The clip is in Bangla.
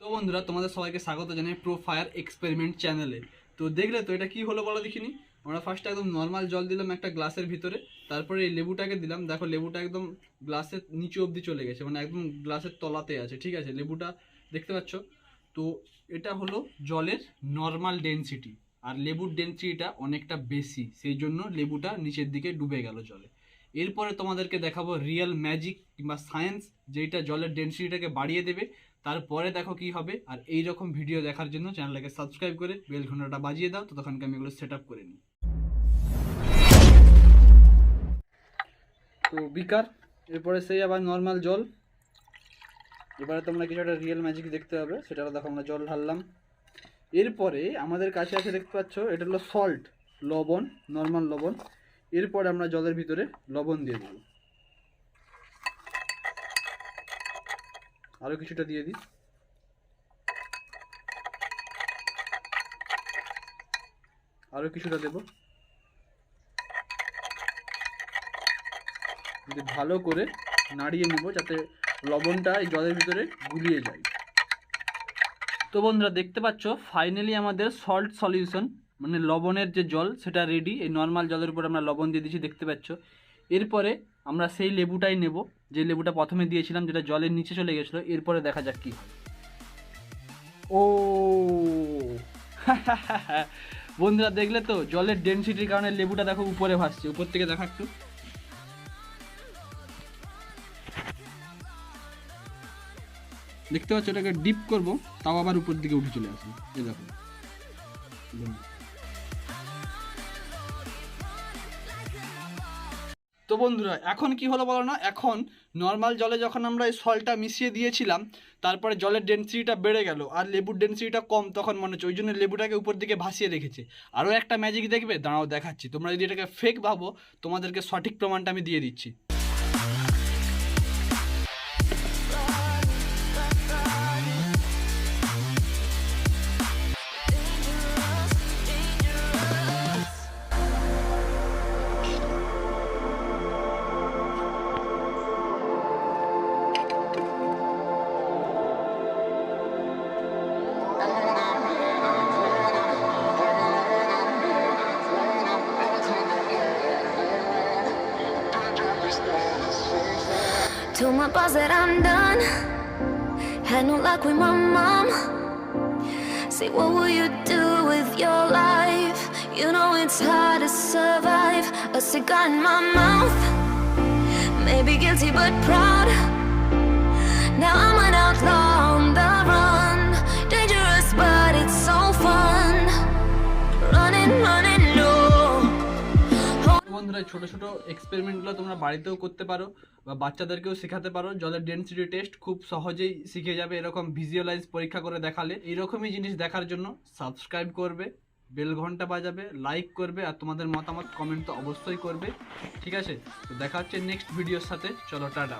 তো বন্ধুরা তোমাদের সবাইকে স্বাগত জানাই প্রো ফায়ার এক্সপেরিমেন্ট চ্যানেলে। তো দেখলে তো এটা কি হলো বলো দেখিনি। আমরা ফার্স্টে একদম নর্মাল জল দিলাম একটা গ্লাসের ভিতরে, তারপরে এই লেবুটাকে দিলাম। দেখো লেবুটা একদম গ্লাসের নিচে অবধি চলে গেছে, মানে একদম গ্লাসের তলাতে আছে, ঠিক আছে লেবুটা দেখতে পাচ্ছ। তো এটা হলো জলের নর্মাল ডেনসিটি, আর লেবুর ডেনসিটিটা অনেকটা বেশি, সেই জন্য লেবুটা নিচের দিকে ডুবে গেল জলে। এরপরে তোমাদেরকে দেখাবো রিয়েল ম্যাজিক কিংবা সায়েন্স, যেটা জলের ডেনসিটিটাকে বাড়িয়ে দেবে। তারপরে দেখো কি হবে। আর এই রকম ভিডিও দেখার জন্য চ্যানেলটাকে সাবস্ক্রাইব করে বেল ঘন্টাটা বাজিয়ে দাও, তো তখনকে আমি এগুলো সেট আপ করে নিই। তো বিকার, এরপরে সেই আবার নর্মাল জল। এবারে তোমরা কিছু একটা রিয়েল ম্যাজিক দেখতে হবে, সেটা দেখো আমরা জল ঢাললাম। এরপরে আমাদের কাছে আছে, দেখতে পাচ্ছ এটা হলো সল্ট, লবণ, নর্মাল লবণ। এরপরে আমরা জলের ভিতরে লবণ দিয়ে দেব, আরও কিছুটা দিয়ে দিই। আরও কিছুটা দেব, ভালো করে নাড়িয়ে নেব যাতে লবণটা এই জলের ভিতরে গুলিয়ে যায়। তো বন্ধুরা দেখতে পাচ্ছ ফাইনালি আমাদের সল্ট সলিউশন মানে লবণের যে জল সেটা রেডি। এই নর্মাল জলের উপর আমরা লবণ দিয়ে দিয়েছি, দেখতে পাচ্ছ। এরপরে আমরা সেই লেবুটাই নেব, যে লেবুটা প্রথমে দিয়েছিলাম, যেটা জলের নিচে চলে গেছিলো। এরপরে দেখা যাক কী হয়। ও বন্ধুরা দেখলে তো, জলের ডেনসিটির কারণে লেবুটা দেখো উপরে ভাসছে। উপর থেকে দেখা একটু, দেখতে পাচ্ছ। এটাকে ডিপ করব, তাও আবার উপর দিকে উঠে চলে আসবে, এই দেখো। তো বন্ধুরা এখন কি হলো বলো না, এখন নর্মাল জলে যখন আমরা এই সল্টটা মিশিয়ে দিয়েছিলাম, তারপরে জলের ডেনসিটিটা বেড়ে গেল আর লেবুর ডেনসিটিটা কম তখন মনে হচ্ছে, ওই জন্য লেবুটাকে উপর দিকে ভাসিয়ে রেখেছে। আরও একটা ম্যাজিক দেখবে, দাঁড়াও দেখাচ্ছি। তোমরা যদি এটাকে ফেক ভাবো, তোমাদেরকে সঠিক প্রমাণটা আমি দিয়ে দিচ্ছি। Told my boss that I'm done. Had no luck with my mom. Say, what will you do with your life? You know it's hard to survive. A cigar in my mouth. Maybe guilty but proud. Now I'm an outlaw on the run. Dangerous but it's so fun. Running, running low. বন্ধুরা ছোটো ছোটো এক্সপেরিমেন্টগুলো তোমরা বাড়িতেও করতে পারো বা বাচ্চাদেরকেও শেখাতে পারো। জলের ডেনসিটি টেস্ট খুব সহজেই শিখে যাবে এরকম ভিজুয়ালাইজ পরীক্ষা করে দেখালে। এইরকমই জিনিস দেখার জন্য সাবস্ক্রাইব করবে, বেল ঘন্টা বাজাবে, লাইক করবে, আর তোমাদের মতামত কমেন্ট তো অবশ্যই করবে, ঠিক আছে। তো দেখা হচ্ছে নেক্সট ভিডিওর সাথে। চলো টাটা।